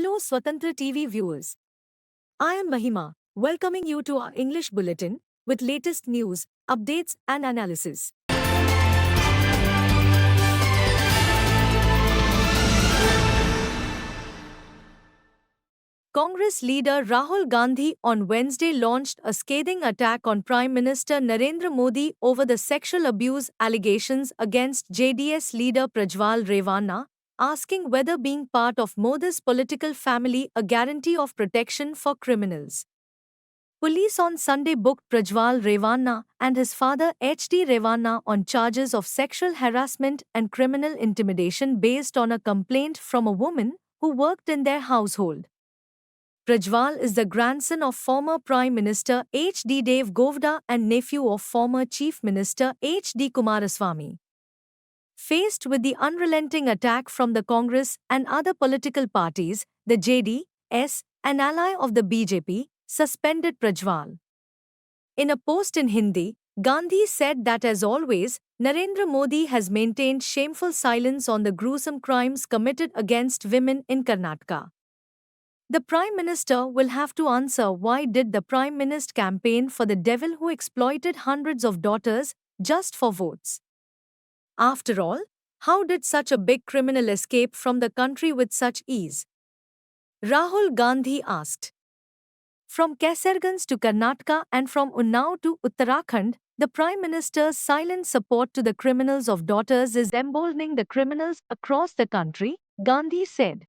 Hello Swatantra TV viewers. I am Mahima, welcoming you to our English bulletin with latest news, updates and analysis. Congress leader Rahul Gandhi on Wednesday launched a scathing attack on Prime Minister Narendra Modi over the sexual abuse allegations against JDS leader Prajwal Revanna, asking whether being part of Modi's political family a guarantee of protection for criminals. Police on Sunday booked Prajwal Revanna and his father H.D. Revanna on charges of sexual harassment and criminal intimidation based on a complaint from a woman who worked in their household. Prajwal is the grandson of former Prime Minister H.D. Deve Gowda and nephew of former Chief Minister H.D. Kumaraswamy. Faced with the unrelenting attack from the Congress and other political parties, the JDS, an ally of the BJP, suspended Prajwal. In a post in Hindi, Gandhi said that as always, Narendra Modi has maintained shameful silence on the gruesome crimes committed against women in Karnataka. The Prime Minister will have to answer why did the Prime Minister campaign for the devil who exploited hundreds of daughters just for votes. After all, how did such a big criminal escape from the country with such ease? Rahul Gandhi asked. From Kesairganj to Karnataka and from Unnao to Uttarakhand, the Prime Minister's silent support to the criminals of daughters is emboldening the criminals across the country, Gandhi said.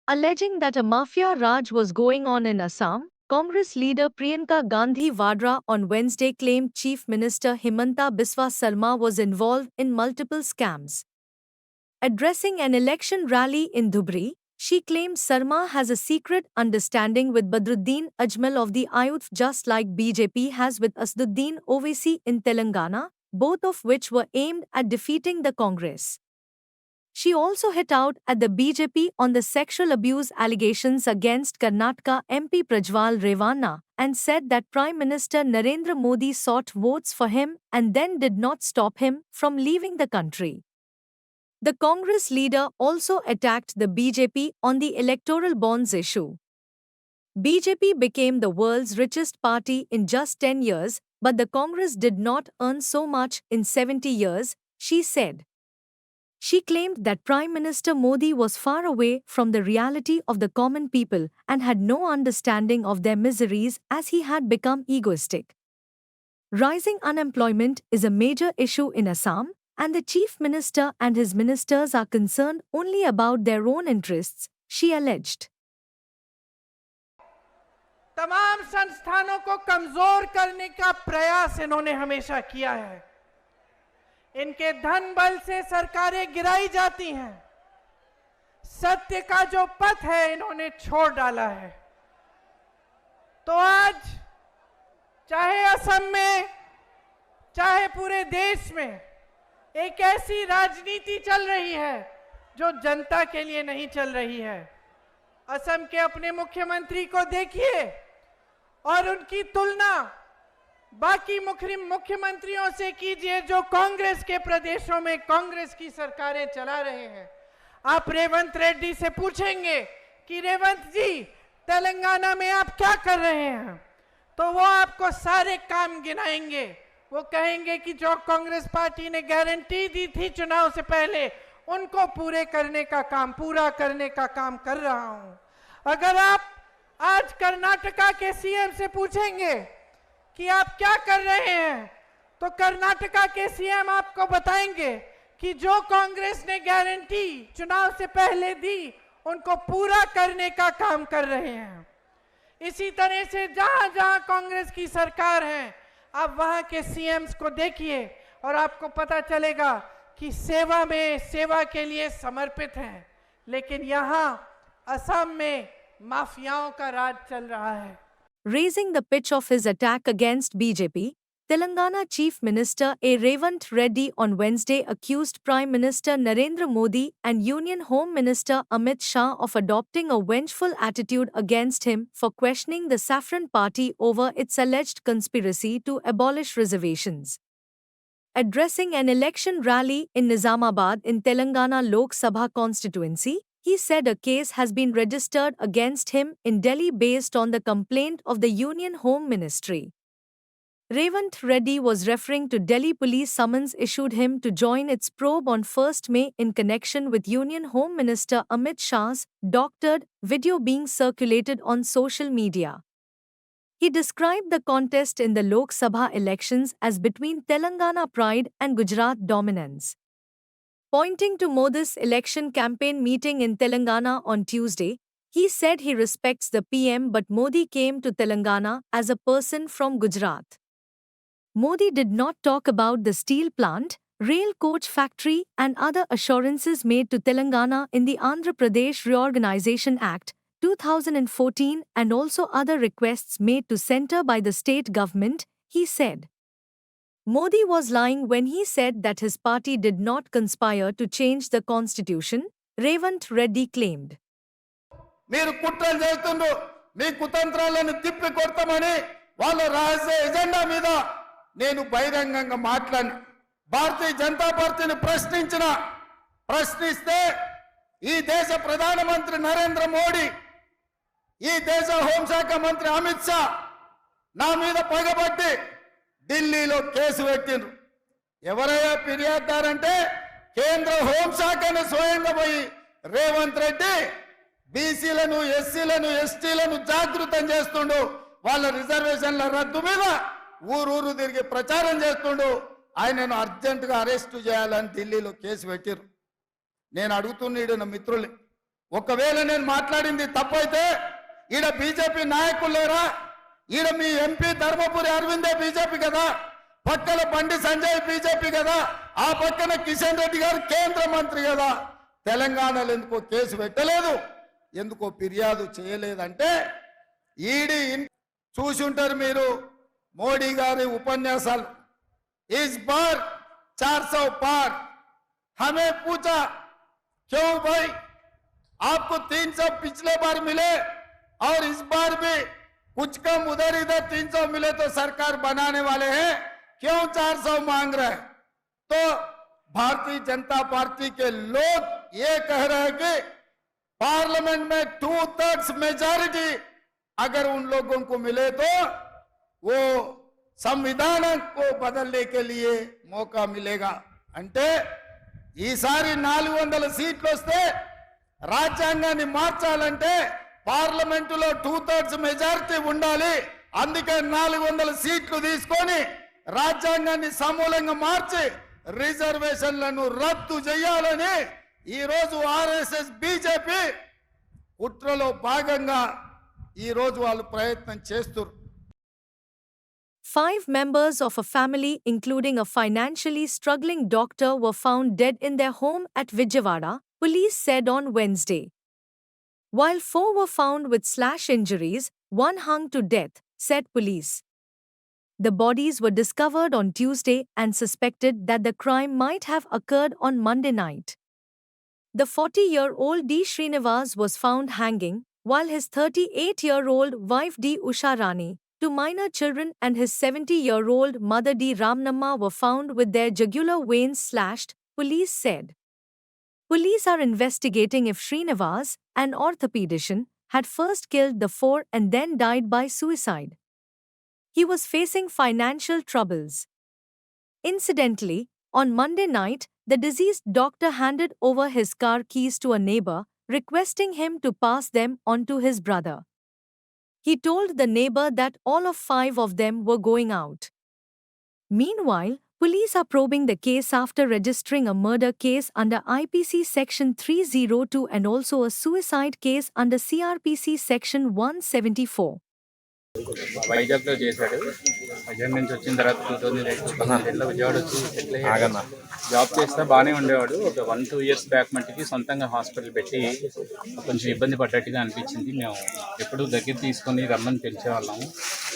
Alleging that a mafia raj was going on in Assam, Congress leader Priyanka Gandhi Vadra on Wednesday claimed Chief Minister Himanta Biswa Sarma was involved in multiple scams. Addressing an election rally in Dhubri, she claimed Sarma has a secret understanding with Badruddin Ajmal of the Ayuth just like BJP has with Asaduddin Owaisi in Telangana, both of which were aimed at defeating the Congress. She also hit out at the BJP on the sexual abuse allegations against Karnataka MP Prajwal Revanna and said that Prime Minister Narendra Modi sought votes for him and then did not stop him from leaving the country. The Congress leader also attacked the BJP on the electoral bonds issue. BJP became the world's richest party in just 10 years, but the Congress did not earn so much in 70 years, she said. She claimed that Prime Minister Modi was far away from the reality of the common people and had no understanding of their miseries as he had become egoistic. Rising unemployment is a major issue in Assam, and the Chief Minister and his ministers are concerned only about their own interests, she alleged. तमाम संस्थानों को कमजोर करने का प्रयास इन्होंने हमेशा किया है। इनके धन बल से सरकारें गिराई जाती हैं। सत्य का जो पथ है इन्होंने छोड़ डाला है। तो आज चाहे असम में चाहे पूरे देश में एक ऐसी राजनीति चल रही है जो जनता के लिए नहीं चल रही है। असम के अपने मुख्यमंत्री को देखिए और उनकी तुलना बाकी मुख्यमंत्रियों से कीजिए जो कांग्रेस के प्रदेशों में कांग्रेस की सरकारें चला रहे हैं। आप रेवंत रेड्डी से पूछेंगे कि रेवंत जी तेलंगाना में आप क्या कर रहे हैं, तो वो आपको सारे काम गिनाएंगे। वो कहेंगे कि जो कांग्रेस पार्टी ने गारंटी दी थी चुनाव से पहले उनको पूरा करने का काम कर रहा हूं। अगर आप आज कर्नाटका के सीएम से पूछेंगे कि आप क्या कर रहे हैं, तो कर्नाटका के सीएम आपको बताएंगे कि जो कांग्रेस ने गारंटी चुनाव से पहले दी उनको पूरा करने का काम कर रहे हैं। इसी तरह से जहां जहां कांग्रेस की सरकार है, आप वहां के सीएम्स को देखिए और आपको पता चलेगा कि सेवा में, सेवा के लिए समर्पित हैं। लेकिन यहां असम में माफियाओं का राज चल रहा है। Raising the pitch of his attack against BJP, Telangana Chief Minister A. Revant Reddy on Wednesday accused Prime Minister Narendra Modi and Union Home Minister Amit Shah of adopting a vengeful attitude against him for questioning the Saffron Party over its alleged conspiracy to abolish reservations. Addressing an election rally in Nizamabad in Telangana Lok Sabha constituency, he said a case has been registered against him in Delhi based on the complaint of the Union Home Ministry. Revant Reddy was referring to Delhi police summons issued him to join its probe on 1st May in connection with Union Home Minister Amit Shah's doctored video being circulated on social media. He described the contest in the Lok Sabha elections as between Telangana pride and Gujarat dominance. Pointing to Modi's election campaign meeting in Telangana on Tuesday, he said he respects the PM but Modi came to Telangana as a person from Gujarat. Modi did not talk about the steel plant, rail coach factory and other assurances made to Telangana in the Andhra Pradesh Reorganization Act 2014 and also other requests made to centre by the state government, he said. Modi was lying when he said that his party did not conspire to change the constitution, Revant Reddy claimed. మీరు కుట్రలు చేస్తుండ్రు, మీ కుతంత్రాలను తిప్పి కొడతామని వాళ్ళ రహస్య agenda మీద నేను బహిరంగంగా మాట్లాడిన. భారతీయ జనతా పార్టీని ప్రశ్నిస్తే ఈ దేశ ప్రధానమంత్రి నరేంద్ర మోడీ, ఈ దేశ హోంశాఖ మంత్రి అమిత్ షా నా మీద పగబట్టి ఢిల్లీలో కేసు పెట్టిండ్రు. ఎవరయ్యా ఫిర్యాదుదారంటే కేంద్ర హోంశాఖను స్వయంగా పోయి రేవంత్ రెడ్డి బీసీలను, ఎస్సీలను, ఎస్టీలను జాగృతం చేస్తుండు. వాళ్ళ రిజర్వేషన్ల రద్దు మీద ఊరూరు తిరిగి ప్రచారం చేస్తుండు. ఆయనను అర్జెంటుగా అరెస్టు చేయాలని ఢిల్లీలో కేసు పెట్టిరు. నేను అడుగుతున్నాడు నా మిత్రులు, ఒకవేళ నేను మాట్లాడింది తప్పైతే ఈడ బీజేపీ నాయకులు లేరా? ఈడ మీ ఎంపీ ధర్మపురి అరవిందే బీజేపీ కదా, పక్కన బండి సంజయ్ బీజేపీ కదా, ఆ పక్కన కిషన్ రెడ్డి గారు కేంద్ర మంత్రి కదా. తెలంగాణలో ఎందుకో కేసు పెట్టలేదు, ఎందుకో ఫిర్యాదు చేయలేదంటే ఈడీ చూసి ఉంటారు మీరు మోడీ గారి ఉపన్యాసాలు. इस बार 400 पार। हमें पूछा क्यों भाई, आपको 300 पिछले बार मिले और इस बार भी कुछ कम उधर इधर 300 मिले तो सरकार बनाने वाले हैं, क्यों 400 मांग रहे हैं? तो भारतीय जनता पार्टी के लोग ये कह रहे हैं कि पार्लियामेंट में 2/3 मेजॉरिटी अगर उन लोगों को मिले तो वो संविधान को बदलने के लिए मौका मिलेगा. అంటే ఈసారి 400 సీట్లు వస్తే రాజ్యాంగాన్ని మార్చాలంటే పార్లమెంటులో 2/3 మెజారిటీ ఉండాలి. అందుకే 400 సీట్లు తీసుకొని రాజ్యాంగాన్ని సమూలంగా మార్చి రిజర్వేషన్లను రద్దు చేయాలని ఈ రోజు ఆర్ఎస్ఎస్ బీజేపీ కుట్రలో భాగంగా ఈ రోజు వాళ్ళు ప్రయత్నం చేస్తున్నారు. 5 members of a family, including a financially struggling doctor, were found dead in their home at Vijayawada, police said on Wednesday. While 4 were found with slash injuries, 1 hung to death, said police. The bodies were discovered on Tuesday and suspected that the crime might have occurred on Monday night. The 40-year-old D. Srinivas was found hanging, while his 38-year-old wife D. Usha Rani, 2 minor children and his 70-year-old mother D. Ramnamma were found with their jugular veins slashed, police said. Police are investigating if Srinivas, an orthopedician, had first killed the 4 and then died by suicide. He was facing financial troubles. Incidentally, on Monday night, the deceased doctor handed over his car keys to a neighbor, requesting him to pass them on to his brother. He told the neighbor that all of 5 of them were going out. Meanwhile, Police are probing the case after registering a murder case under IPC Section 302 and also a suicide case under CRPC Section 174. వైజాగ్లో చేశాడు. వైజాగ్ నుంచి వచ్చిన తర్వాత 2008లో విజయవాడ వచ్చి settle అయ్యాడు. Job చేస్తే బాగానే ఉండేవాడు. ఒక 1-2 ఇయర్స్ బ్యాక్ మట్టికి సొంతంగా హాస్పిటల్ పెట్టి కొంచెం ఇబ్బంది పడ్డట్టుగా అనిపించింది. మేము ఎప్పుడూ దగ్గర తీసుకొని రమ్మని పిలిచేవాళ్ళము.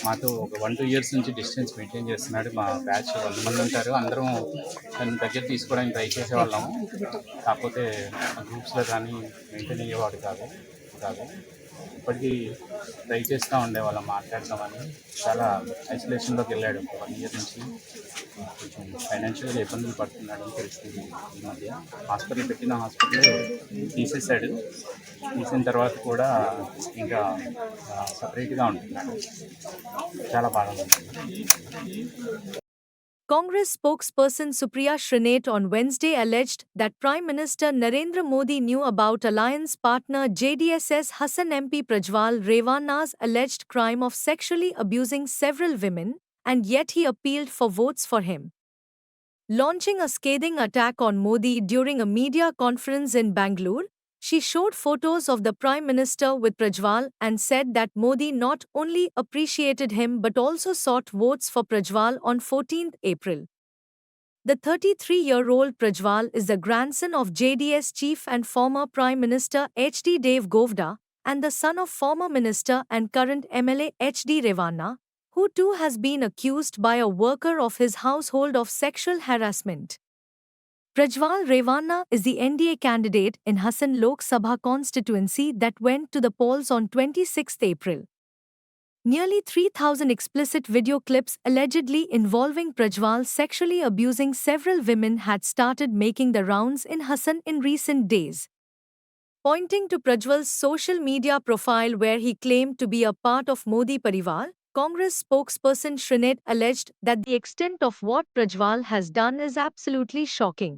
మాతో ఒక 1-2 ఇయర్స్ నుంచి డిస్టెన్స్ మెయింటైన్ చేస్తున్నాడు. మా బ్యాచ్ 100 మంది ఉంటారు. అందరం తను దగ్గర తీసుకోవడానికి ట్రై చేసేవాళ్ళము. కాకపోతే గ్రూప్స్లో కానీ మెయింటైన్ అయ్యేవాడు కాదు. ఇప్పటికీ ట్రై చేస్తూ ఉండేవాళ్ళం మాట్లాడతామని. చాలా ఐసోలేషన్లోకి వెళ్ళాడు. 1 ఇయర్ నుంచి కొంచెం ఫైనాన్షియల్గా ఇబ్బందులు పడుతున్నాడు అని తెలిసింది. ఈ మధ్య పెట్టిన హాస్పిటల్ తీసేశాడు. తీసిన తర్వాత కూడా ఇంకా సపరేట్గా ఉంటున్నాడు. చాలా బాగా ఉంటుంది. Congress spokesperson Supriya Shrinate on Wednesday alleged that Prime Minister Narendra Modi knew about alliance partner JDS's Hassan MP Prajwal Revanna's alleged crime of sexually abusing several women, and yet he appealed for votes for him. Launching a scathing attack on Modi during a media conference in Bangalore, she showed photos of the Prime Minister with Prajwal and said that Modi not only appreciated him but also sought votes for Prajwal on 14th April. The 33-year-old Prajwal is the grandson of JDS chief and former Prime Minister H.D. Deve Gowda and the son of former minister and current MLA H.D. Revanna, who too has been accused by a worker of his household of sexual harassment. Prajwal Revanna is the NDA candidate in Hassan Lok Sabha constituency that went to the polls on 26 April. Nearly 3,000 explicit video clips allegedly involving Prajwal sexually abusing several women had started making the rounds in Hassan in recent days. Pointing to Prajwal's social media profile where he claimed to be a part of Modi Parivar, Congress spokesperson Shrinate alleged that the extent of what Prajwal has done is absolutely shocking.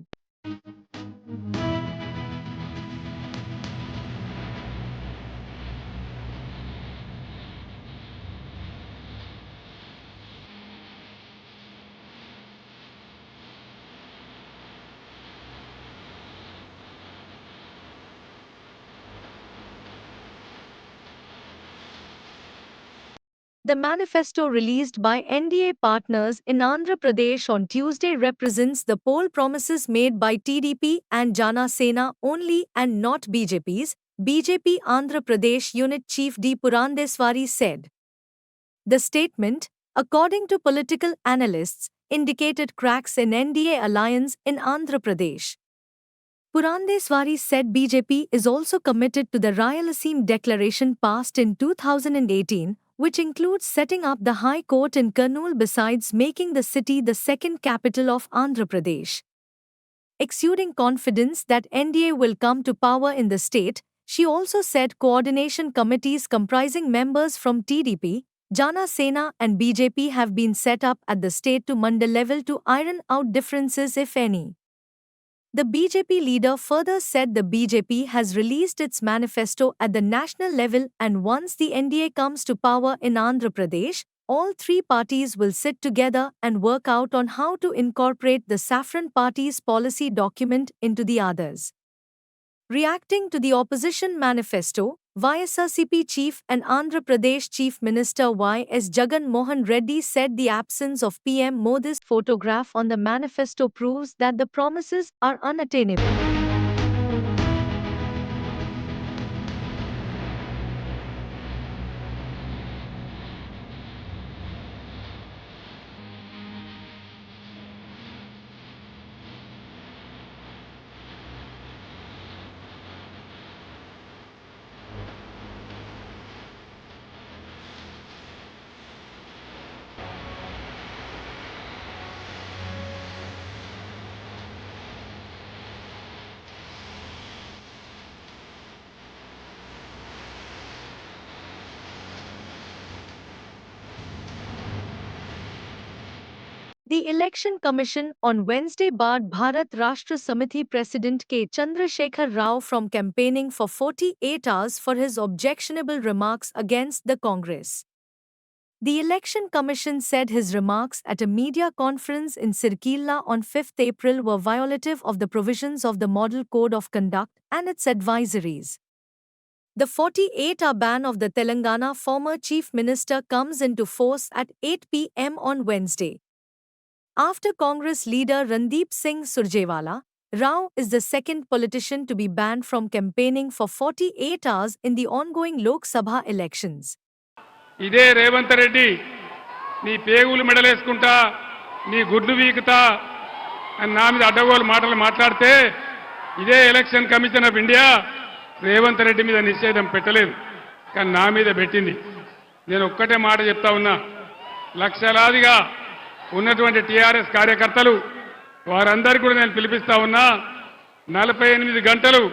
The manifesto released by NDA partners in Andhra Pradesh on Tuesday represents the poll promises made by TDP and Jana Sena only and not BJP's, BJP Andhra Pradesh Unit Chief D. Purandeswari said. The statement, according to political analysts, indicated cracks in NDA alliance in Andhra Pradesh. Purandeswari said BJP is also committed to the Rayalaseema Declaration passed in 2018, which includes setting up the High Court in Kurnool besides making the city the second capital of Andhra Pradesh. Exuding confidence that NDA will come to power in the state, she also said coordination committees comprising members from TDP, Jana Sena and BJP have been set up at the state to mandal level to iron out differences if any. The BJP leader further said the BJP has released its manifesto at the national level and once the NDA comes to power in Andhra Pradesh, all three parties will sit together and work out on how to incorporate the Saffron Party's policy document into the others. Reacting to the opposition manifesto, YSRCP chief and Andhra Pradesh Chief Minister Y.S. Jagan Mohan Reddy said the absence of PM Modi's photograph on the manifesto proves that the promises are unattainable. The Election Commission on Wednesday barred Bharat Rashtra Samiti President K. Chandrasekhar Rao from campaigning for 48 hours for his objectionable remarks against the Congress. The Election Commission said his remarks at a media conference in Sirkilla on 5th April were violative of the provisions of the Model Code of Conduct and its advisories. The 48-hour ban of the Telangana former Chief Minister comes into force at 8 p.m. on Wednesday. After Congress leader Randeep Singh Surjewala, Rao is the second politician to be banned from campaigning for 48 hours in the ongoing Lok Sabha elections. ఇదే రేవంత్ రెడ్డి నీ పేగులు మెడలేసుకుంటా నీ గుడ్లు వీకుతా అని నా మీద అడ్డగోలు మాటలు మాట్లాడితే ఇదే election commission of India Revanth Reddy మీద నిషేధం పెట్టలేదు, కానీ నా మీద పెట్టింది. నేను ఒక్కటే మాట చెప్తా ఉన్నా, లక్షలాదిగా ఉన్నటువంటి టీఆర్ఎస్ కార్యకర్తలు వారందరికీ కూడా నేను పిలిపిస్తా ఉన్నా, 48 గంటలు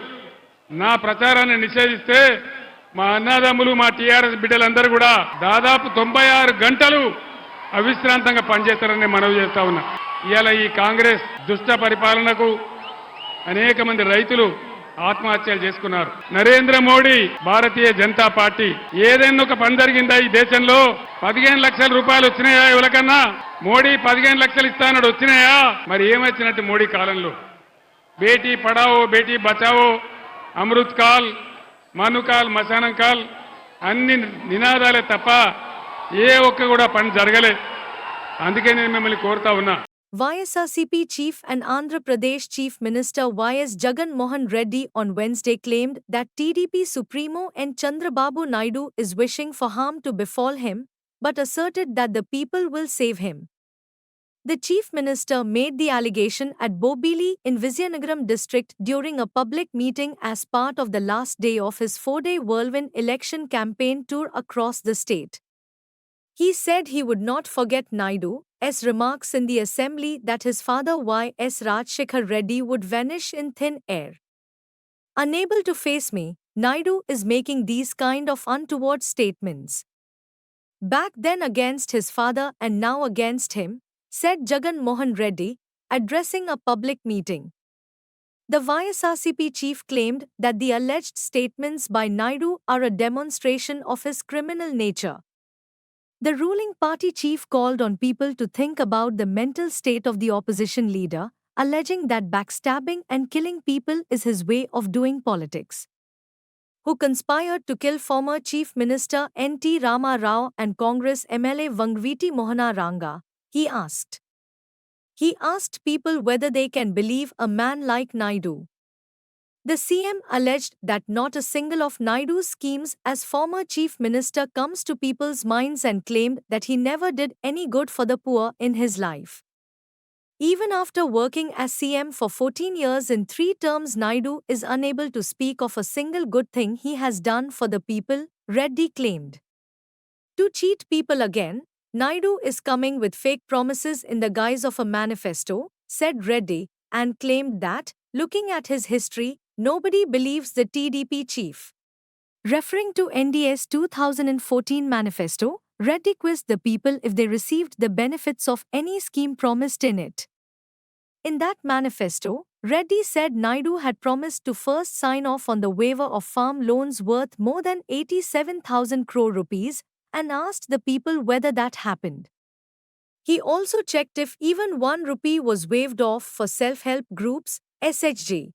నా ప్రచారాన్ని నిషేధిస్తే మా అన్నదమ్ములు మా టీఆర్ఎస్ బిడ్డలందరూ కూడా దాదాపు 96 గంటలు అవిశ్రాంతంగా పనిచేస్తారని మనవి చేస్తా ఉన్నా. ఇవాళ ఈ కాంగ్రెస్ దుష్ట పరిపాలనకు అనేక మంది రైతులు ఆత్మహత్యలు చేసుకున్నారు. నరేంద్ర మోడీ భారతీయ జనతా పార్టీ ఏదైనా ఒక పని జరిగిందా ఈ దేశంలో? 15 లక్షల రూపాయలు వచ్చినాయా ఎవరికన్నా? మోడీ 15 లక్షలు ఇస్తానడు వచ్చినాయా? మరి ఏమొచ్చినట్టు మోడీ కాలంలో? బేటీ పడావో బేటీ బచావో, అమృత్ కాల్, మనుకాల్, మశానం కాల్ అన్ని నినాదాలే తప్ప ఏ ఒక్క కూడా పని జరగలే. అందుకే నేను మిమ్మల్ని కోరుతా ఉన్నా. YSRCP Chief and Andhra Pradesh Chief Minister Y.S. Jagan Mohan Reddy on Wednesday claimed that TDP Supremo N. Chandrababu Naidu is wishing for harm to befall him, but asserted that the people will save him. The Chief Minister made the allegation at Bobili in Vizianagaram district during a public meeting as part of the last day of his 4-day whirlwind election campaign tour across the state. He said he would not forget Naidu's remarks in the assembly that his father Y.S. Rajshekhar Reddy would vanish in thin air. Unable to face me, Naidu is making these kind of untoward statements. Back then against his father and now against him, said Jagan Mohan Reddy, addressing a public meeting. The YSRCP chief claimed that the alleged statements by Naidu are a demonstration of his criminal nature. The ruling party chief called on people to think about the mental state of the opposition leader, alleging that backstabbing and killing people is his way of doing politics. Who conspired to kill former Chief Minister N.T. Rama Rao and Congress MLA Vangviti Mohana Ranga, he asked. He asked people whether they can believe a man like Naidu. The CM alleged that not a single of Naidu's schemes as former chief minister comes to people's minds and claimed that he never did any good for the poor in his life. Even after working as CM for 14 years in 3 terms, Naidu is unable to speak of a single good thing he has done for the people, Reddy claimed. To cheat people again, Naidu is coming with fake promises in the guise of a manifesto, said Reddy, and claimed that, looking at his history, nobody believes the TDP chief. Referring to NDS 2014 manifesto, Reddy quizzed the people if they received the benefits of any scheme promised in it. In that manifesto, Reddy said Naidu had promised to first sign off on the waiver of farm loans worth more than 87,000 crore rupees and asked the people whether that happened. He also checked if even 1 rupee was waived off for self-help groups, SHG.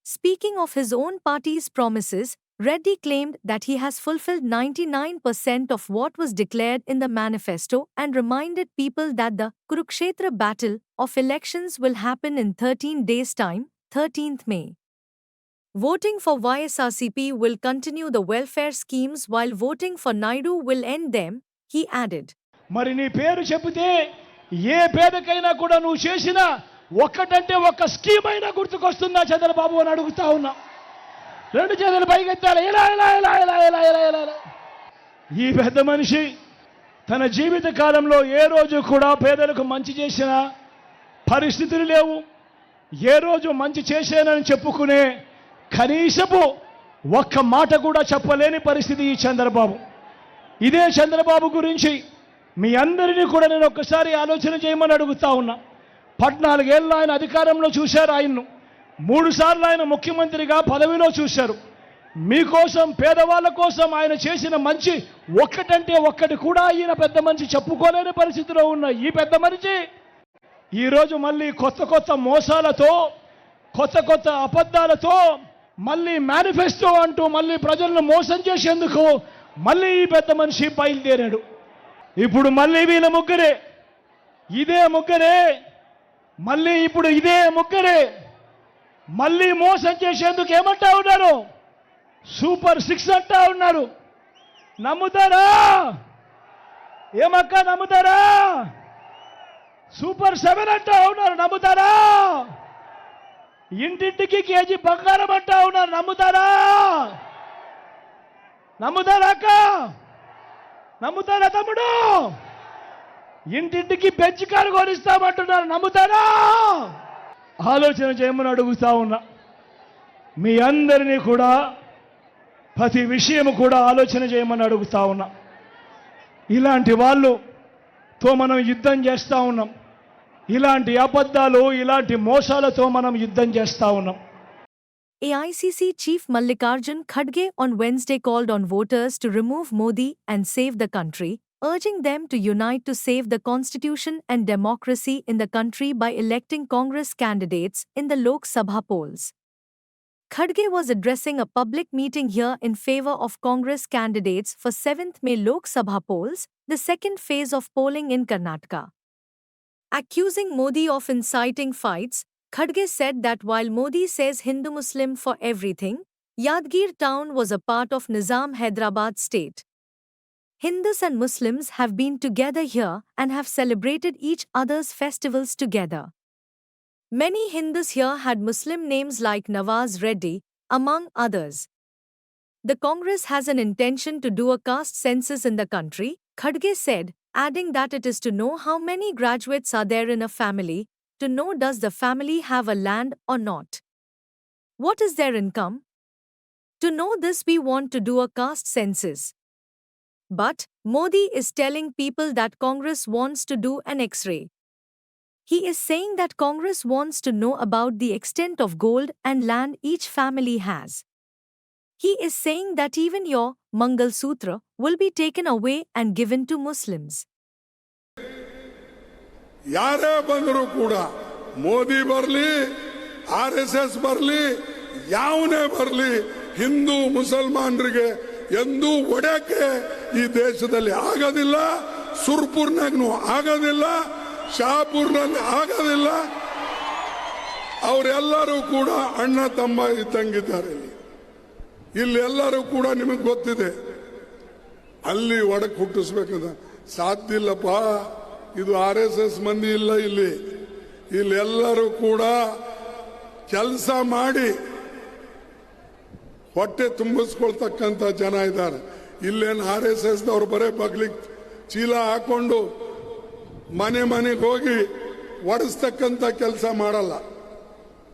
Speaking of his own party's promises, Reddy claimed that he has fulfilled 99% of what was declared in the manifesto and reminded people that the Kurukshetra battle of elections will happen in 13 days' time, 13th May. Voting for YSRCP will continue the welfare schemes while voting for Naidu will end them, he added. మరి నీ పేరు చెబితే ఏ పేదకైనా కూడా నువ్వు చేసిన ఒక్కటంటే ఒక్క scheme అయినా గుర్తుకొస్తుందా చంద్రబాబు అని అడుగుతా ఉన్నా. 2 చేతులు పైకెత్తాలి. ఇలా ఇలా ఇలా ఇలా ఇలా ఇలా ఇలా. ఈ పెద్ద మనిషి తన జీవిత కాలంలో ఏ రోజు కూడా పేదలకు మంచి చేసిన పరిస్థితులు లేవు. ఏ రోజు మంచి చేశానని చెప్పుకునే కనీసపు ఒక్క మాట కూడా చెప్పలేని పరిస్థితి ఈ చంద్రబాబు. ఇదే చంద్రబాబు గురించి మీ అందరినీ కూడా నేను ఒక్కసారి ఆలోచన చేయమని అడుగుతా ఉన్నా. 14 ఏళ్ళు ఆయన అధికారంలో చూశారు. ఆయన్ను 3 సార్లు ఆయన ముఖ్యమంత్రిగా పదవిలో చూశారు. మీకోసం పేదవాళ్ళ కోసం ఆయన చేసిన మంచి ఒక్కటంటే ఒక్కటి కూడా ఈయన పెద్ద మనిషి చెప్పుకోలేని పరిస్థితిలో ఉన్న ఈ పెద్ద మనిషి ఈరోజు మళ్ళీ కొత్త మోసాలతో కొత్త అబద్ధాలతో మళ్ళీ మేనిఫెస్టో అంటూ మళ్ళీ ప్రజలను మోసం చేసేందుకు మళ్ళీ ఈ పెద్ద మనిషి బయలుదేరాడు. ఇప్పుడు మళ్ళీ వీళ్ళ ముగ్గురే ఇదే ముగ్గురే మళ్ళీ ఇప్పుడు ఇదే ముగ్గురే మళ్ళీ మోసం చేసేందుకు ఏమంటా ఉన్నారు? సూపర్ 6 అంటా ఉన్నారు. నమ్ముతారా? ఏమక్క నమ్ముతారా? సూపర్ 7 అంటా ఉన్నారు. నమ్ముతారా? ఇంటింటికి కేజీ బంగారం అంటా ఉన్నారు. నమ్ముతారా? నమ్ముతారా అక్క? నమ్ముతారా తమ్ముడు? ఇంటింటికి బెంచ్ కారు కొనిస్తామంటున్నారు. నమ్ముతారా? ఆలోచన చేయమని అడుగుతా ఉన్నా. మీ అందరినీ కూడా ప్రతి విషయం కూడా ఆలోచన చేయమని అడుగుతా ఉన్నా. ఇలాంటి వాళ్ళతో మనం యుద్ధం చేస్తా ఉన్నాం. ఇలాంటి అబద్ధాలు ఇలాంటి మోసాలతో మనం యుద్ధం చేస్తా ఉన్నాం. AICC Chief Mallikarjun Kharge on Wednesday called on voters to remove Modi and save the country, urging them to unite to save the constitution and democracy in the country by electing Congress candidates in the Lok Sabha polls. Kharge was addressing a public meeting here in favor of Congress candidates for 7th May Lok Sabha polls, the second phase of polling in Karnataka. Accusing Modi of inciting fights, Kharge said that while Modi says Hindu-Muslim for everything, Yadgir town was a part of Nizam Hyderabad state. Hindus and Muslims have been together here and have celebrated each other's festivals together. Many Hindus here had Muslim names like Nawaz Reddy, among others. The Congress has an intention to do a caste census in the country, Kharge said, adding that it is to know how many graduates are there in a family, to know does the family have a land or not. What is their income? To know this we want to do a caste census. But Modi is telling people that Congress wants to do an X-ray. He is saying that Congress wants to know about the extent of gold and land each family has. He is saying that even your Mangal Sutra will be taken away and given to Muslims. ಯಾರೇ ಬಂದರೂ ಕೂಡ ಮೋದಿ ಬರಲಿ RSS ಬರಲಿ ಯಾವನೇ ಬರಲಿ ಹಿಂದೂ ಮುಸಲ್ಮಾನರಿಗೆ ಎಂದೂ ಒಡೆಯಕ್ಕೆ ಈ ದೇಶದಲ್ಲಿ ಆಗೋದಿಲ್ಲ. ಸುರ್ಪುರ್ನಾಗೂ ಆಗೋದಿಲ್ಲ, ಶಾಪುರ್ನಲ್ಲಿ ಆಗೋದಿಲ್ಲ. ಅವರೆಲ್ಲರೂ ಕೂಡ ಅಣ್ಣ ತಮ್ಮ ಇದ್ದಂಗಿದ್ದಾರೆ. ಇಲ್ಲಿ ಎಲ್ಲರೂ ಕೂಡ ನಿಮಗೆ ಗೊತ್ತಿದೆ. ಅಲ್ಲಿ ಒಡಕ್ ಹುಟ್ಟಿಸ್ಬೇಕಂತ ಸಾಧ್ಯ ಇಲ್ಲಪ್ಪ. ಇದು RSS ಮಂದಿ ಇಲ್ಲ. ಇಲ್ಲೆಲ್ಲರೂ ಕೂಡ ಕೆಲಸ ಮಾಡಿ ಹೊಟ್ಟೆ ತುಂಬಿಸ್ಕೊಳ್ತಕ್ಕಂಥ ಜನ ಇದ್ದಾರೆ. ಇಲ್ಲೇನು RSS ದವ್ರು ಬರೇ ಬಗ್ಲಿಕ್ ಚೀಲ ಹಾಕೊಂಡು ಮನೆಗೆ ಹೋಗಿ ಒಡಿಸ್ತಕ್ಕಂಥ ಕೆಲಸ ಮಾಡಲ್ಲ.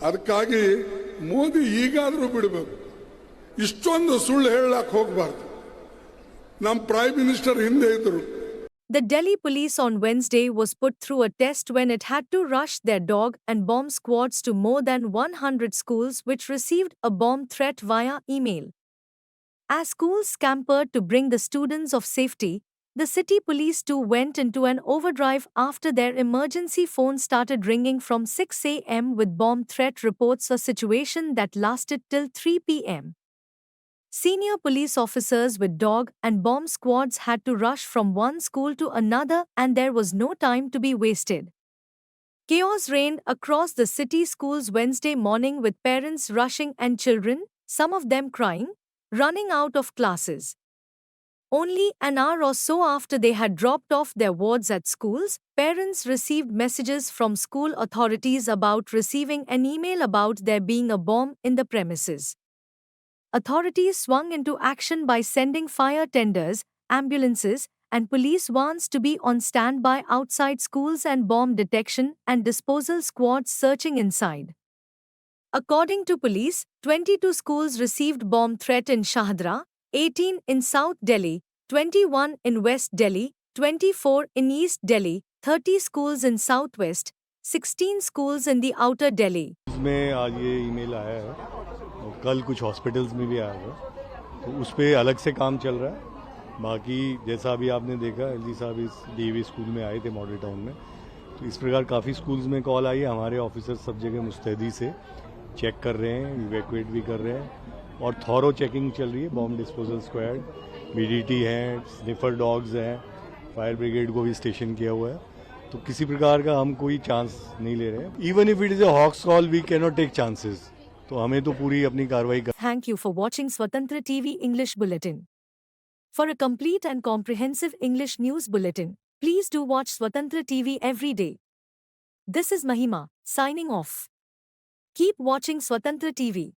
ಅದಕ್ಕಾಗಿ ಮೋದಿ ಈಗಾದರೂ ಬಿಡಬೇಕು. ಇಷ್ಟೊಂದು ಸುಳ್ಳು ಹೇಳಕ್ ಹೋಗಬಾರ್ದು. ನಮ್ಮ ಪ್ರೈಮ್ ಮಿನಿಸ್ಟರ್ ಹಿಂದೆ ಇದ್ರು. The Delhi police on Wednesday was put through a test when it had to rush their dog and bomb squads to more than 100 schools which received a bomb threat via email. As schools scampered to bring the students of safety, the city police too went into an overdrive after their emergency phone started ringing from 6 a.m. with bomb threat reports, a situation that lasted till 3 p.m. Senior police officers with dog and bomb squads had to rush from one school to another and there was no time to be wasted. Chaos reigned across the city schools Wednesday morning with parents rushing and children, some of them crying, running out of classes. Only an hour or so after they had dropped off their wards at schools, parents received messages from school authorities about receiving an email about there being a bomb in the premises. Authorities swung into action by sending fire tenders, ambulances, and police vans to be on standby outside schools and bomb detection and disposal squads searching inside. According to police, 22 schools received bomb threat in Shahdra, 18 in South Delhi, 21 in West Delhi, 24 in East Delhi, 30 schools in Southwest, 16 schools in the Outer Delhi. में आज ये email आया है और कल कुछ hospitals में भी आया है तो उस पर अलग से काम चल रहा है। बाकी जैसा अभी आपने देखा, एलजी साहब इस डीवी स्कूल में आए थे मॉडल टाउन में, तो इस प्रकार काफ़ी स्कूल्स में कॉल आई है। हमारे ऑफिसर सब जगह मुस्तैदी से चेक कर रहे हैं, इवैक्यूएट भी कर रहे हैं और थॉरो चेकिंग चल रही है। बॉम्ब डिस्पोजल स्क्वाड, बीडीटी हैं, स्निफर डॉग्स हैं, फायर ब्रिगेड को भी स्टेशन किया हुआ है। तो किसी प्रकार का हम कोई चांस नहीं ले रहे हैं। Even if it is a hoax call, we can not take chances. तो हमें तो पूरी अपनी कार्रवाई कर। Thank you for watching Swatantra TV English Bulletin. For a complete and comprehensive English news bulletin, please do watch Swatantra TV every day. This is Mahima, signing off. Keep watching Swatantra TV.